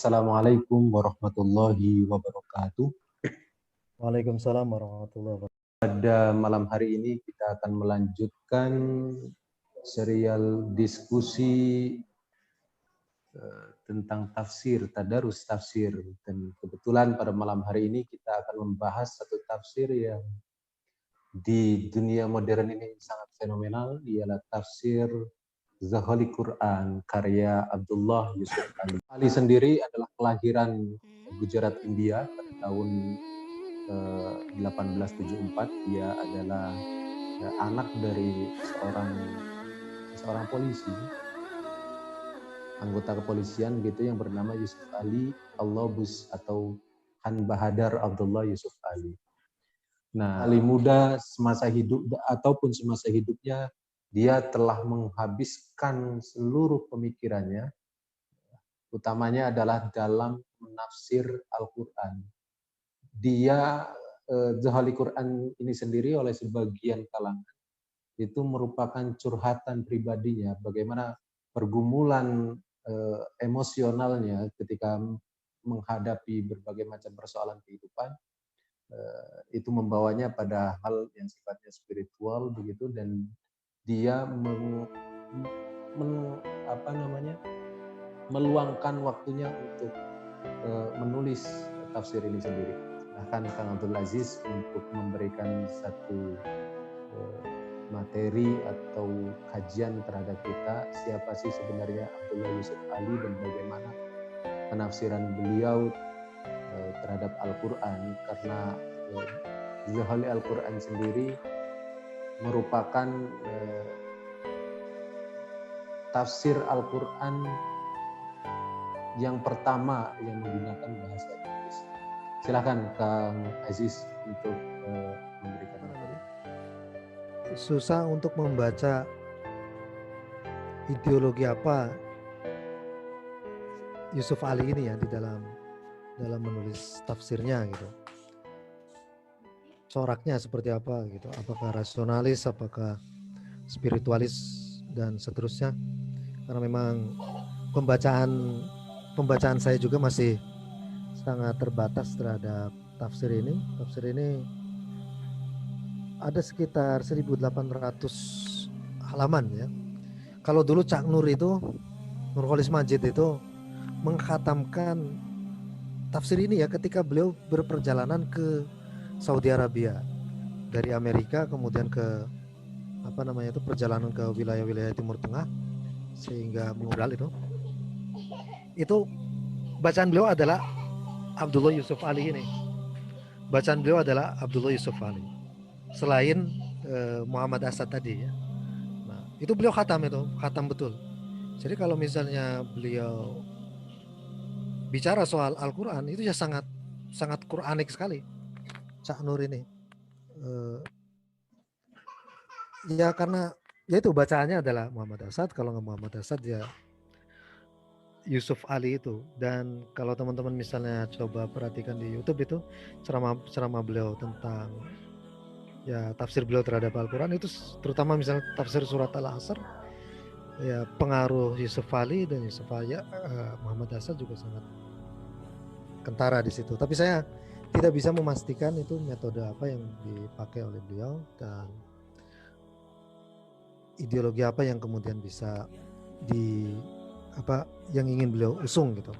Assalamualaikum warahmatullahi wabarakatuh. Waalaikumsalam warahmatullahi wabarakatuh. Pada malam hari ini kita akan melanjutkan serial diskusi tentang tafsir, tadarus tafsir. Dan kebetulan pada malam hari ini kita akan membahas satu tafsir yang di dunia modern ini sangat fenomenal, ialah tafsir Zahali Quran karya Abdullah Yusuf Ali. Ali sendiri adalah kelahiran Gujarat, India pada tahun 1874. Dia adalah anak dari seorang polisi, anggota kepolisian gitu yang bernama Yusuf Ali Allobus atau Han Bahadar Abdullah Yusuf Ali. Nah, Ali muda semasa hidup ataupun semasa hidupnya dia telah menghabiskan seluruh pemikirannya, utamanya adalah dalam menafsir Al-Quran. Dia Zahali Quran ini sendiri oleh sebagian kalangan itu merupakan curhatan pribadinya, bagaimana pergumulan emosionalnya ketika menghadapi berbagai macam persoalan kehidupan. Itu membawanya pada hal yang sifatnya spiritual begitu, dan dia meluangkan waktunya untuk menulis tafsir ini sendiri. Bahkan Kang Abdul Aziz untuk memberikan satu materi atau kajian terhadap kita, siapa sih sebenarnya Abdullah Yusuf Ali dan bagaimana penafsiran beliau terhadap Al-Quran, karena Zahali Al-Quran sendiri merupakan tafsir Al-Quran yang pertama yang menggunakan bahasa Inggris. Silakan Kang Aziz untuk memberikan materi. Susah untuk membaca ideologi apa Yusuf Ali ini ya di dalam menulis tafsirnya gitu. Coraknya seperti apa gitu, apakah rasionalis, apakah spiritualis dan seterusnya. Karena memang pembacaan saya juga masih sangat terbatas terhadap tafsir ini. Tafsir ini ada sekitar 1800 halaman ya. Kalau dulu Cak Nur itu, Nurholis Majid itu mengkhatamkan tafsir ini ya ketika beliau berperjalanan ke Saudi Arabia dari Amerika, kemudian ke perjalanan ke wilayah-wilayah Timur Tengah sehingga mengural itu bacaan beliau adalah Abdullah Yusuf Ali ini. Bacaan beliau adalah Abdullah Yusuf Ali. Selain Muhammad Asad tadi ya. Nah, itu beliau khatam betul. Jadi kalau misalnya beliau bicara soal Al-Quran itu ya sangat Quranik sekali Cak Nur ini. Ya karena ya itu bacaannya adalah Muhammad Asad, kalau nggak Muhammad Asad ya Yusuf Ali itu. Dan kalau teman-teman misalnya coba perhatikan di YouTube itu ceramah beliau tentang ya tafsir beliau terhadap Al-Quran itu, terutama misalnya tafsir surat Al-Asr, ya pengaruh Yusuf Ali dan Muhammad Asad juga sangat kentara di situ. Tapi saya tidak bisa memastikan itu metode apa yang dipakai oleh beliau dan ideologi apa yang kemudian bisa yang ingin beliau usung gitu.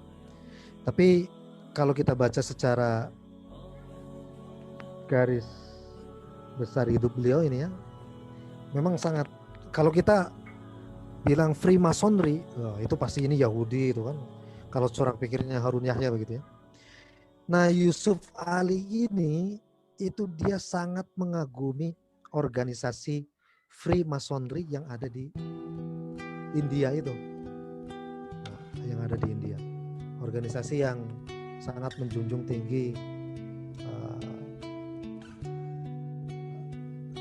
Tapi kalau kita baca secara garis besar hidup beliau ini ya, memang sangat, kalau kita bilang Freemasonry, itu pasti ini Yahudi itu kan, kalau corak pikirnya Harun Yahya begitu ya. Nah, Yusuf Ali ini itu dia sangat mengagumi organisasi Freemasonry yang ada di India itu. Yang ada di India. Organisasi yang sangat menjunjung tinggi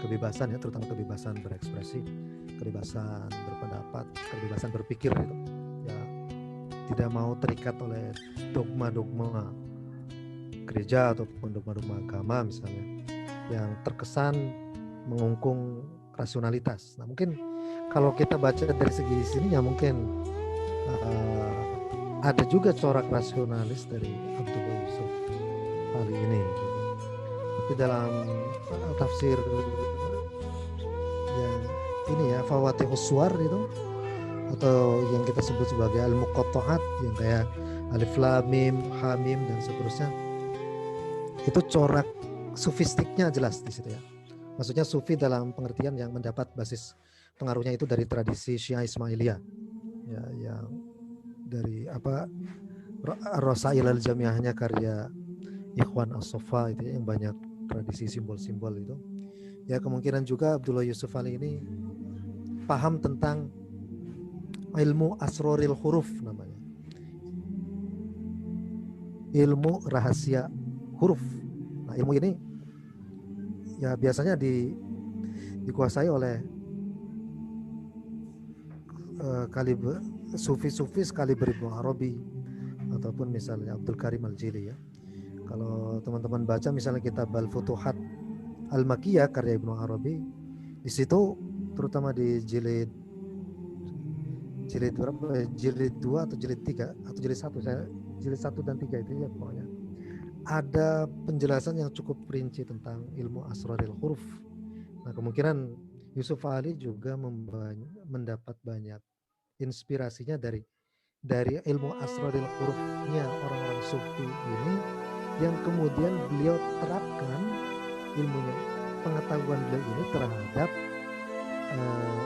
kebebasan ya, terutama kebebasan berekspresi, kebebasan berpendapat, kebebasan berpikir gitu. Ya, tidak mau terikat oleh dogma-dogma gereja ataupun dogma-dogma agama misalnya yang terkesan mengungkung rasionalitas. Nah, mungkin kalau kita baca dari segi sini ya mungkin ada juga corak rasionalis dari Abdullah Yusuf Ali ini gitu. Tapi dalam tafsir yang ini ya, Fawatihus Suwar itu, atau yang kita sebut sebagai al-muqatta'at, yang kayak alif lam mim, ha mim dan seterusnya, itu corak sufistiknya jelas di situ ya. Maksudnya sufi dalam pengertian yang mendapat basis pengaruhnya itu dari tradisi Syiah Ismailiyah ya, yang dari Rasail al-Jamiahnya karya Ikhwan As-Sofa itu ya, yang banyak tradisi simbol-simbol itu. Ya kemungkinan juga Abdullah Yusuf Ali ini paham tentang ilmu asroril huruf namanya. Ilmu rahasia huruf. Nah, ilmu ini ya biasanya dikuasai oleh kaliber sufi-sufi sekaliber Ibnu Arabi ataupun misalnya Abdul Karim Al-Jili ya. Kalau teman-teman baca misalnya kitab Al-Futuhat Al-Makkiyah karya Ibnu Arabi, di situ terutama di jilid berapa? Jilid 2 atau jilid 3 atau jilid 1, saya jilid 1 dan 3 itu ya pokoknya. Ada penjelasan yang cukup rinci tentang ilmu asraril huruf. Nah, kemungkinan Yusuf Ali juga mendapat banyak inspirasinya dari ilmu asraril hurufnya orang-orang sufi ini, yang kemudian beliau terapkan ilmunya, pengetahuan beliau ini terhadap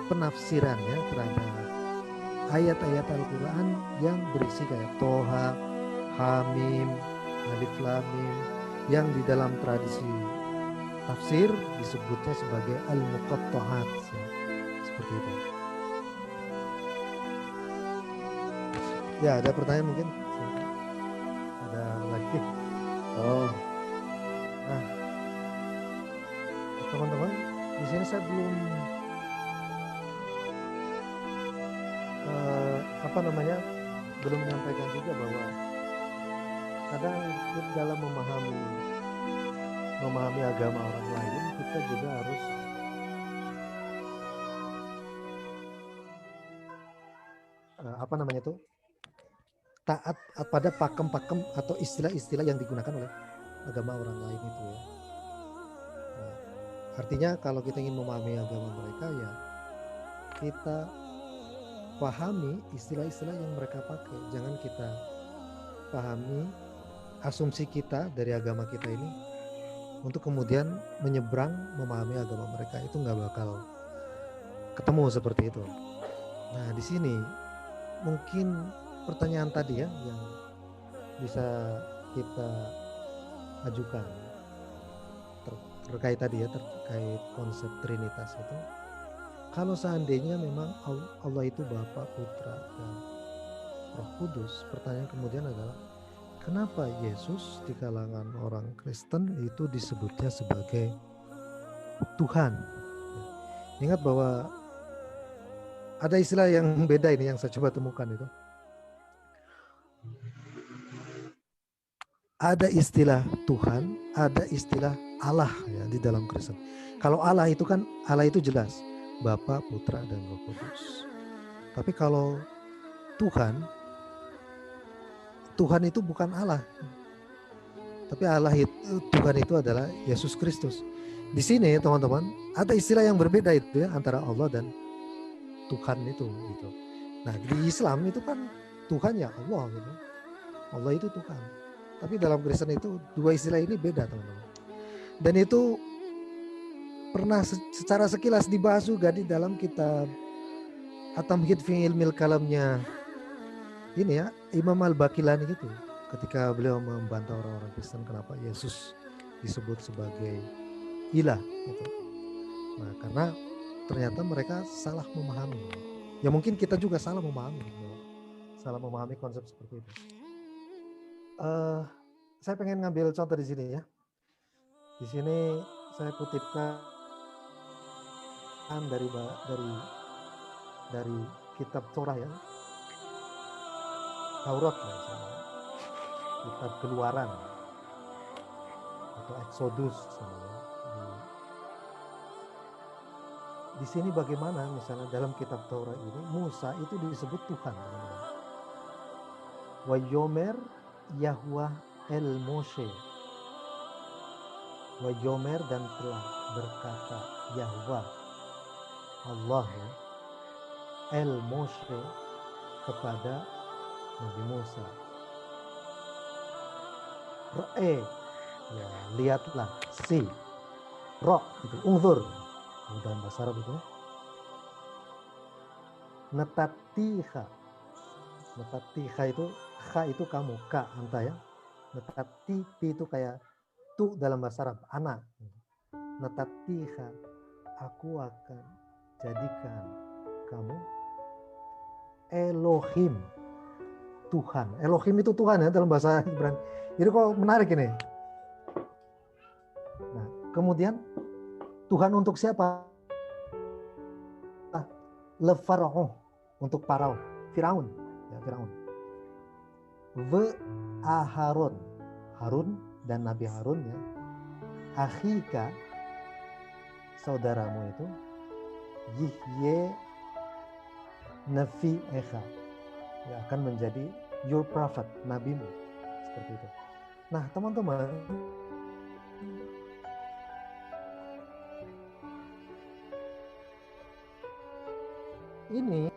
penafsirannya terhadap ayat-ayat Al-Quran yang berisi kayak Toha, Hamim, Alif Lam Mim, yang di dalam tradisi tafsir disebutnya sebagai al-muqatta'at ya, seperti itu. Ya, ada pertanyaan mungkin? Ada lagi? Oh, Nah, teman-teman, di sini saya belum belum menyampaikan juga bahwa kadang kita dalam memahami agama orang lain, kita juga harus taat pada pakem-pakem atau istilah-istilah yang digunakan oleh agama orang lain itu ya. Nah, artinya kalau kita ingin memahami agama mereka, ya kita pahami istilah-istilah yang mereka pakai. Jangan kita pahami asumsi kita dari agama kita ini untuk kemudian menyeberang memahami agama mereka. Itu nggak bakal ketemu seperti itu. Nah, di sini mungkin pertanyaan tadi ya yang bisa kita ajukan terkait tadi ya, terkait konsep Trinitas itu. Kalau seandainya memang Allah itu Bapa, Putra, dan Roh Kudus, pertanyaan kemudian adalah kenapa Yesus di kalangan orang Kristen itu disebutnya sebagai Tuhan? Ingat bahwa ada istilah yang beda ini yang saya coba temukan itu. Ada istilah Tuhan, ada istilah Allah ya di dalam Kristen. Kalau Allah itu kan, Allah itu jelas Bapa, Putra, dan Roh Kudus. Tapi kalau Tuhan itu bukan Allah. Tapi Tuhan itu adalah Yesus Kristus. Di sini teman-teman ada istilah yang berbeda itu ya antara Allah dan Tuhan itu gitu. Nah, di Islam itu kan Tuhan ya Allah gitu. Allah itu Tuhan. Tapi dalam Kristen itu dua istilah ini beda teman-teman. Dan itu pernah secara sekilas dibahas juga di dalam kitab At-Tamhid fi Ilmil Kalamnya ini ya, Imam Al-Baqilani gitu. Ketika beliau membantah orang-orang Kristen kenapa Yesus disebut sebagai ilah gitu. Nah, karena ternyata mereka salah memahami. Ya mungkin kita juga salah memahami gitu. Salah memahami konsep seperti itu. Saya pengen ngambil contoh di sini ya. Di sini saya kutipkan dari kitab Torah ya, Taurat misalnya, kitab Keluaran atau Exodus misalnya. Di sini bagaimana misalnya dalam kitab Taurat ini Musa itu disebut Tuhan. Wa yomer Yahweh el Moshe. Wa yomer dan telah berkata Yahweh Allah ya, el Moshe kepada Nabi Musa. Ro'e, ya lihatlah, si, ro itu ungzur dalam bahasa Arab itu. Netatiha itu kha itu kamu, ka anta ya. Netati ti itu kayak tu dalam bahasa Arab, anak. Netatiha, aku akan jadikan kamu Elohim, Tuhan. Elohim itu Tuhan ya dalam bahasa Ibrani. Jadi kok menarik ini. Nah, kemudian Tuhan untuk siapa? Le Pharaon, untuk Parao, Firaun, ya Firaun. Ve Aharon, Harun dan Nabi Harun ya. Akhika, saudaramu itu, Yihye Nafi Echa, ya akan menjadi your prophet, nabimu, seperti itu. Nah teman-teman, ini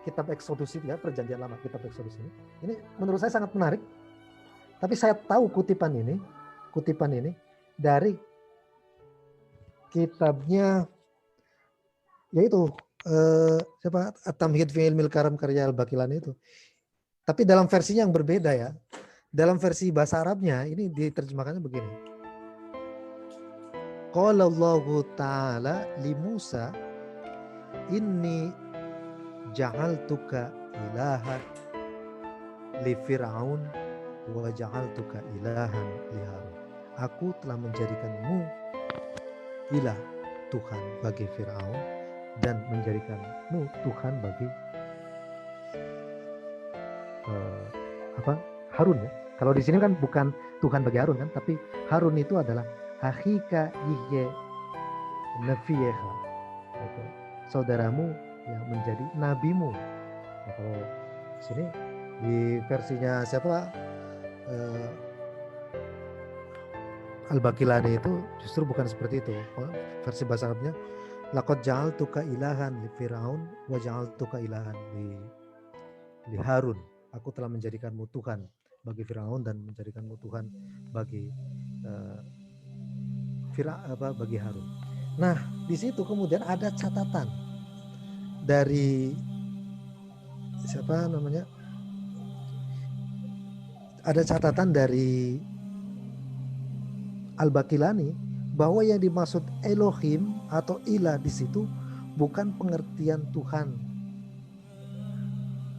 kitab Exodus ya, perjanjian lama, kitab Exodus ini menurut saya sangat menarik. Tapi saya tahu kutipan ini dari kitabnya yaitu siapa, At-Tamhid fi Ilmil Karam karya Al-Baqilani itu. Tapi dalam versinya yang berbeda ya. Dalam versi bahasa Arabnya ini diterjemahkannya begini. Qala Allahu ta'ala li Musa inni ja'altuka ilahan li Fir'aun wa ja'altuka ilahan li Harun. Aku telah menjadikanmu ilah, Tuhan bagi Fir'aun, dan menjadikanmu Tuhan bagi Harun ya. Kalau di sini kan bukan Tuhan bagi Harun kan, tapi Harun itu adalah akhika yihye nafiyeha, saudaramu yang menjadi nabimu. Nah, kalau di sini di versinya siapa Al-Baqilani itu justru bukan seperti itu. Versi bahasa Arabnya laqad ja'altuka ilahan li Fir'aun wa ja'altuka ilahan li Harun. Aku telah menjadikanmu Tuhan bagi Firaun dan menjadikanmu Tuhan bagi bagi Harun. Nah, di situ kemudian ada catatan dari siapa namanya? Ada catatan dari Al-Baqilani bahwa yang dimaksud Elohim atau ilah di situ bukan pengertian Tuhan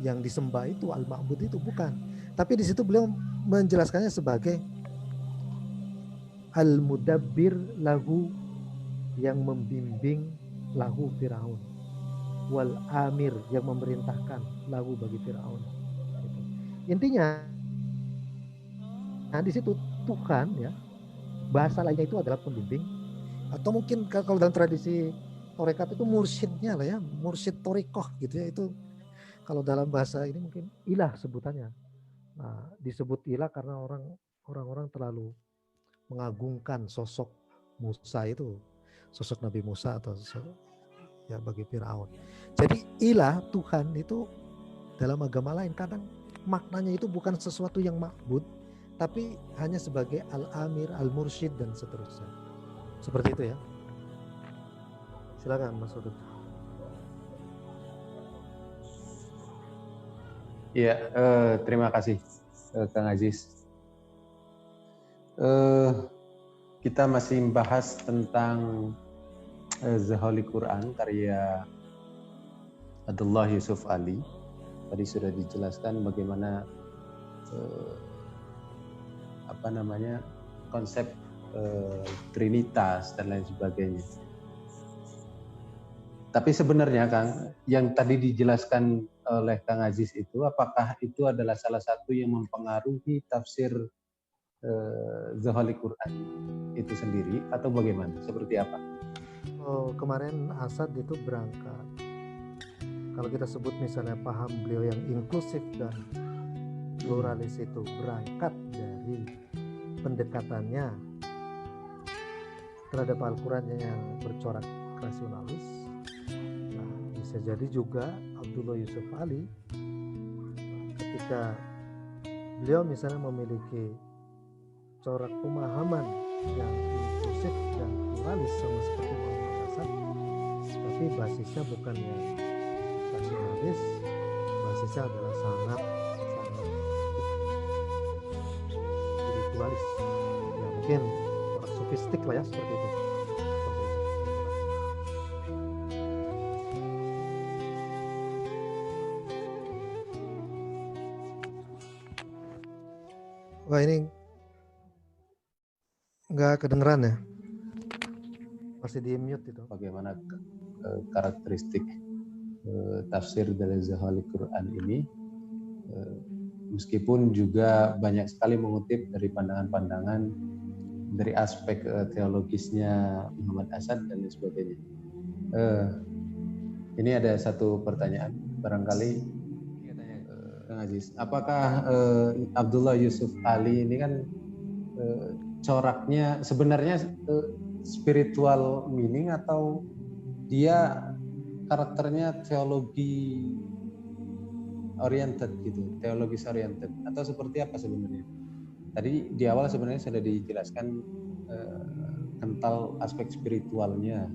yang disembah itu, al-ma'bud itu bukan. Tapi di situ beliau menjelaskannya sebagai al-mudabbir lahu, yang membimbing lahu Firaun, wal amir, yang memerintahkan lahu bagi Firaun. Intinya, nah di situ Tuhan ya, bahasa lainnya itu adalah pembimbing, atau mungkin kalau dalam tradisi Torekat itu mursyidnya lah ya, mursyid Torikoh gitu ya, itu kalau dalam bahasa ini mungkin ilah sebutannya. Nah, disebut ilah karena orang-orang terlalu mengagungkan sosok Musa itu, sosok Nabi Musa atau ya bagi Firaun. Jadi ilah, Tuhan itu dalam agama lain kadang maknanya itu bukan sesuatu yang ma'bud, tapi hanya sebagai al-amir, al-mursyid dan seterusnya. Seperti itu ya. Silakan Mas Udut. Ya, terima kasih Kang Aziz. Kita masih membahas tentang The Holy Quran karya Abdullah Yusuf Ali. Tadi sudah dijelaskan bagaimana konsep Trinitas dan lain sebagainya. Tapi sebenarnya Kang, yang tadi dijelaskan oleh Kang Aziz itu, apakah itu adalah salah satu yang mempengaruhi tafsir The Holy Quran itu sendiri atau bagaimana? Seperti apa? Kemarin Asad itu berangkat. Kalau kita sebut misalnya paham beliau yang inklusif dan pluralis itu berangkat dari pendekatannya terhadap Al-Quran yang bercorak rasionalis. Nah, bisa jadi juga Abdullah Yusuf Ali ketika beliau misalnya memiliki corak pemahaman yang inklusif dan pluralis sama seperti Muhammad Hasan, tapi basisnya bukan yang rasionalis, basisnya adalah sangat spiritualis, ya mungkin orang sofistik lah ya, seperti itu. Wah, ini nggak kedengeran ya, masih di mute itu. Bagaimana karakteristik tafsir dari Zahal Quran ini, meskipun juga banyak sekali mengutip dari pandangan-pandangan dari aspek teologisnya Muhammad Asad dan lain sebagainya. Ini ada satu pertanyaan barangkali, Kang Aziz, apakah Abdullah Yusuf Ali ini kan coraknya sebenarnya spiritual meaning atau dia karakternya teologi oriented gitu, teologis oriented, atau seperti apa sebenarnya? Tadi di awal sebenarnya sudah dijelaskan kental aspek spiritualnya,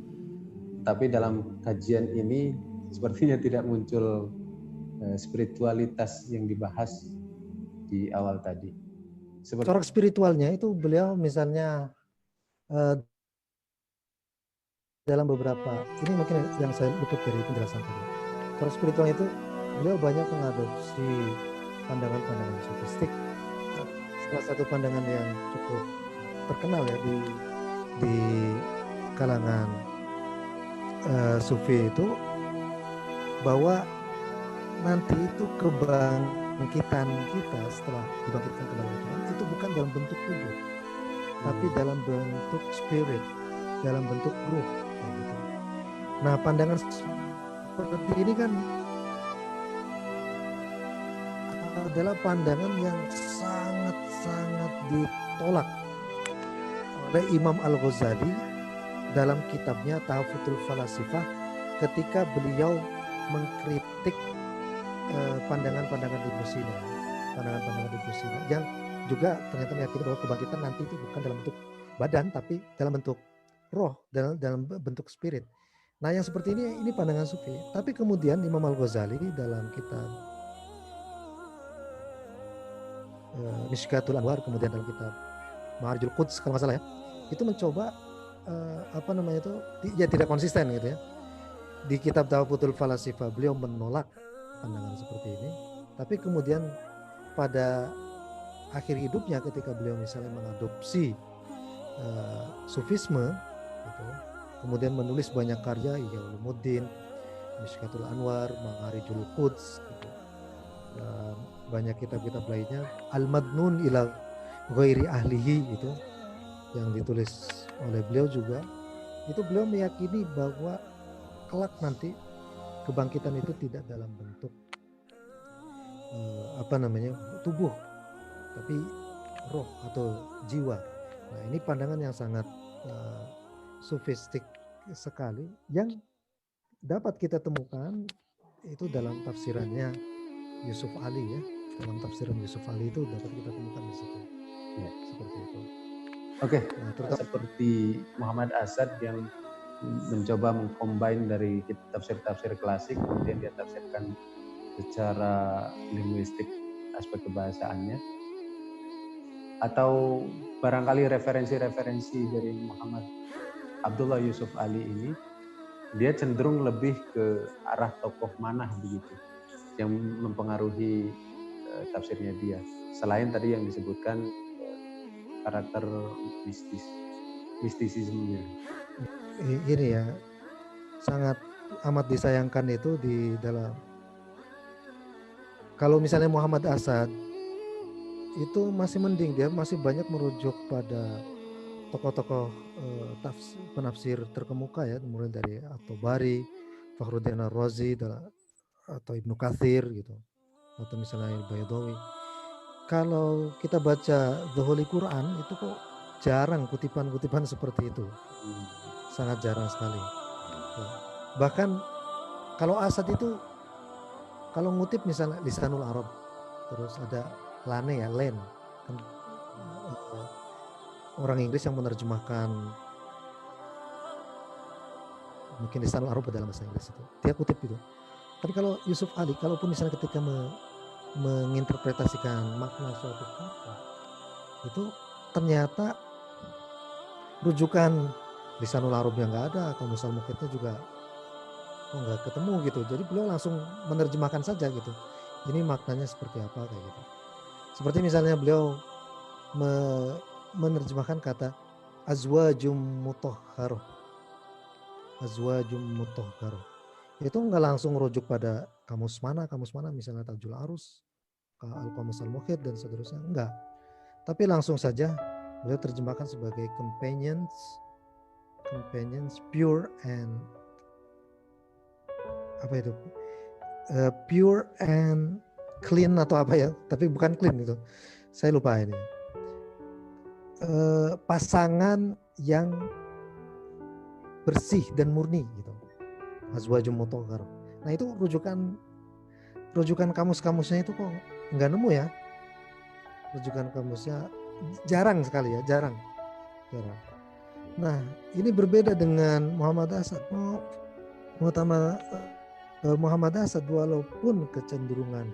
tapi dalam kajian ini sepertinya tidak muncul spiritualitas yang dibahas di awal tadi. Corak spiritualnya itu beliau misalnya dalam beberapa, ini mungkin yang saya luput dari penjelasan tadi. Corak spiritualnya itu beliau banyak mengadopsi pandangan-pandangan sofistik. Salah satu pandangan yang cukup terkenal ya di kalangan sufi itu, bahwa nanti itu kebangkitan kita setelah dibangkitkan kembali Tuhan itu bukan dalam bentuk tubuh, tapi dalam bentuk spirit, dalam bentuk ruh. Gitu. Nah, pandangan seperti ini kan adalah pandangan yang sangat-sangat ditolak oleh Imam Al-Ghazali dalam kitabnya Tahfutul Falasifah, ketika beliau mengkritik pandangan-pandangan Ibnu Sina, yang juga ternyata meyakini bahwa kebangkitan nanti itu bukan dalam bentuk badan, tapi dalam bentuk roh, dalam bentuk spirit. Nah, yang seperti ini pandangan sufi. Tapi kemudian Imam Al-Ghazali dalam kitab Mishkatul Anwar, kemudian dalam kitab Ma'arijul Quds kalau nggak salah ya, itu mencoba ya tidak konsisten gitu ya. Di kitab Tahfutul Falasifah beliau menolak pandangan seperti ini, tapi kemudian pada akhir hidupnya ketika beliau misalnya mengadopsi sufisme gitu, kemudian menulis banyak karya, Ihya Ulumuddin, Mishkatul Anwar, Ma'arijul Quds gitu, dan banyak kitab-kitab lainnya, Al-Madnun ila Ghairi Ahlihi gitu, yang ditulis oleh beliau juga. Itu beliau meyakini bahwa kelak nanti kebangkitan itu tidak dalam bentuk tubuh, tapi roh atau jiwa. Nah, ini pandangan yang sangat sofistik sekali yang dapat kita temukan itu dalam tafsirannya Yusuf Ali ya. Dalam tafsiran Yusuf Ali itu dapat kita temukan di situ. Ya, seperti itu. Oke, nah, seperti Muhammad Asad yang mencoba mengcombine dari tafsir-tafsir klasik, kemudian dia tafsirkan secara linguistik aspek kebahasaannya, atau barangkali referensi-referensi dari Muhammad Abdullah Yusuf Ali ini, dia cenderung lebih ke arah tokoh manah begitu yang mempengaruhi tafsirnya dia, selain tadi yang disebutkan karakter mistisismenya. Ini ya, sangat amat disayangkan itu di dalam, kalau misalnya Muhammad Asad itu masih mending, dia masih banyak merujuk pada tokoh-tokoh penafsir terkemuka ya, mulai dari At-Tabari, Fakhruddin Ar-Razi atau Ibnu Katsir gitu, atau misalnya Al-Baydawi. kalau kita baca The Holy Quran itu kok jarang kutipan-kutipan seperti itu, sangat jarang sekali. Ya. Bahkan kalau Asad itu kalau ngutip misalnya Lisanul Arab, terus ada Lane ya, Len, kan, orang Inggris yang menerjemahkan mungkin Lisanul Arab dalam bahasa Inggris itu, dia kutip itu. Tapi kalau Yusuf Ali, kalaupun misalnya ketika menginterpretasikan makna suatu kata, itu ternyata rujukan Lisanul Arab yang nggak ada, Qamus al-Mukhitnya juga nggak ketemu gitu. Jadi beliau langsung menerjemahkan saja gitu. Ini maknanya seperti apa kayak gitu. Seperti misalnya beliau menerjemahkan kata azwajum mutahharoh. Azwajum mutahharoh. Itu nggak langsung rujuk pada kamus mana misalnya Tajul Arus, Al-Qamus al-Mukhit dan seterusnya, enggak. Tapi langsung saja beliau terjemahkan sebagai companions pure and apa itu? Pure and clean atau apa ya? Tapi bukan clean itu. Saya lupa ini. Pasangan yang bersih dan murni gitu. Azwajum mutahhar. Nah, itu rujukan kamus-kamusnya itu kok nggak nemu ya. Rujukan kamusnya jarang sekali ya, jarang. Nah, ini berbeda dengan Muhammad Asad. Muhammad Asad walaupun kecenderungan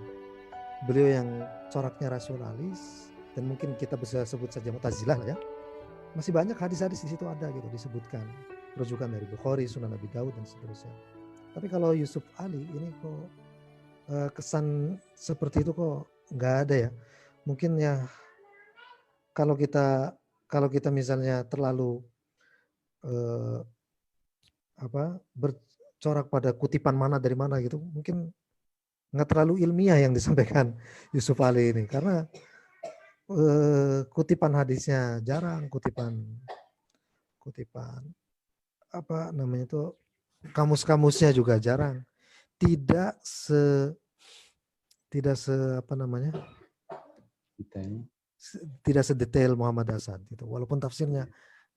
beliau yang coraknya rasionalis dan mungkin kita bisa sebut saja Mu'tazilah ya, masih banyak hadis-hadis di situ ada gitu disebutkan, rujukan dari Bukhari, Sunan Abi Daud dan seterusnya. Tapi kalau Yusuf Ali ini kok kesan seperti itu kok nggak ada ya. Mungkin ya kalau kita misalnya terlalu bercorak pada kutipan mana dari mana gitu, mungkin nggak terlalu ilmiah yang disampaikan Yusuf Ali ini, karena kutipan hadisnya jarang, kutipan apa namanya itu, kamus-kamusnya juga jarang, tidak apa namanya, tidak sedetail Muhammad Asad gitu. Walaupun tafsirnya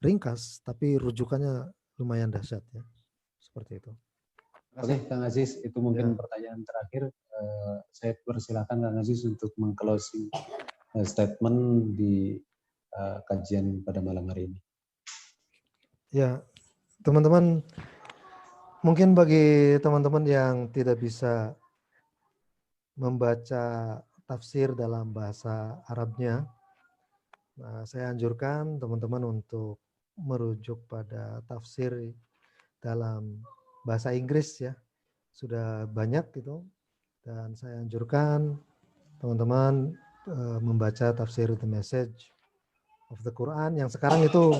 ringkas, tapi rujukannya lumayan dahsyat ya, seperti itu. Oke, Kang Aziz, itu mungkin pertanyaan terakhir. Saya persilakan Kang Aziz untuk meng-closing statement di kajian pada malam hari ini. Ya, teman-teman, mungkin bagi teman-teman yang tidak bisa membaca tafsir dalam bahasa Arabnya, saya anjurkan teman-teman untuk merujuk pada tafsir dalam bahasa Inggris ya. Sudah banyak gitu, dan saya anjurkan teman-teman membaca tafsir The Message of the Quran yang sekarang itu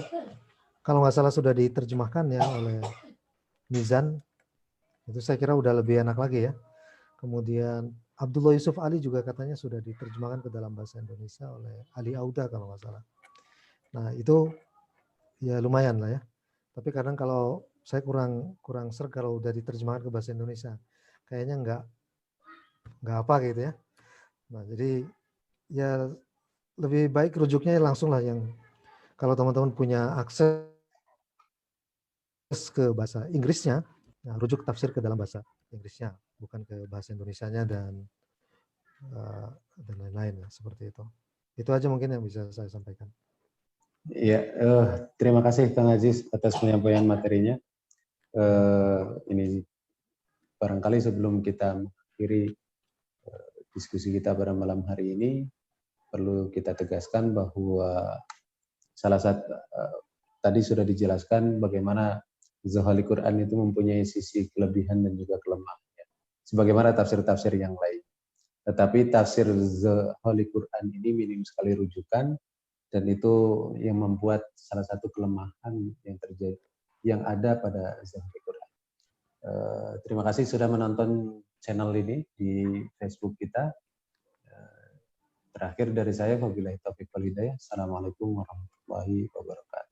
kalau nggak salah sudah diterjemahkan ya oleh Mizan. Itu saya kira udah lebih enak lagi ya. Kemudian Abdullah Yusuf Ali juga katanya sudah diterjemahkan ke dalam bahasa Indonesia oleh Ali Auda kalau nggak salah. Nah itu ya lumayan lah ya. Tapi kadang kalau saya kurang ser kalau udah diterjemahkan ke bahasa Indonesia, kayaknya nggak apa gitu ya. Nah jadi ya lebih baik rujuknya langsung lah, yang kalau teman-teman punya akses ke bahasa Inggrisnya, nah, rujuk tafsir ke dalam bahasa Inggrisnya, bukan ke bahasa Indonesianya dan lain-lain ya, seperti itu. Itu aja mungkin yang bisa saya sampaikan. Ya, terima kasih Kang Aziz atas penyampaian materinya. Ini barangkali sebelum kita mengakhiri diskusi kita pada malam hari ini, perlu kita tegaskan bahwa salah satu tadi sudah dijelaskan bagaimana Zohali Quran itu mempunyai sisi kelebihan dan juga kelemahannya, sebagaimana tafsir-tafsir yang lain. Tetapi tafsir Zohali Quran ini minim sekali rujukan, dan itu yang membuat salah satu kelemahan yang terjadi yang ada pada Zohali Quran. Terima kasih sudah menonton channel ini di Facebook kita. Terakhir dari saya, wabillahi taufiq wal hidayah. Assalamualaikum warahmatullahi wabarakatuh.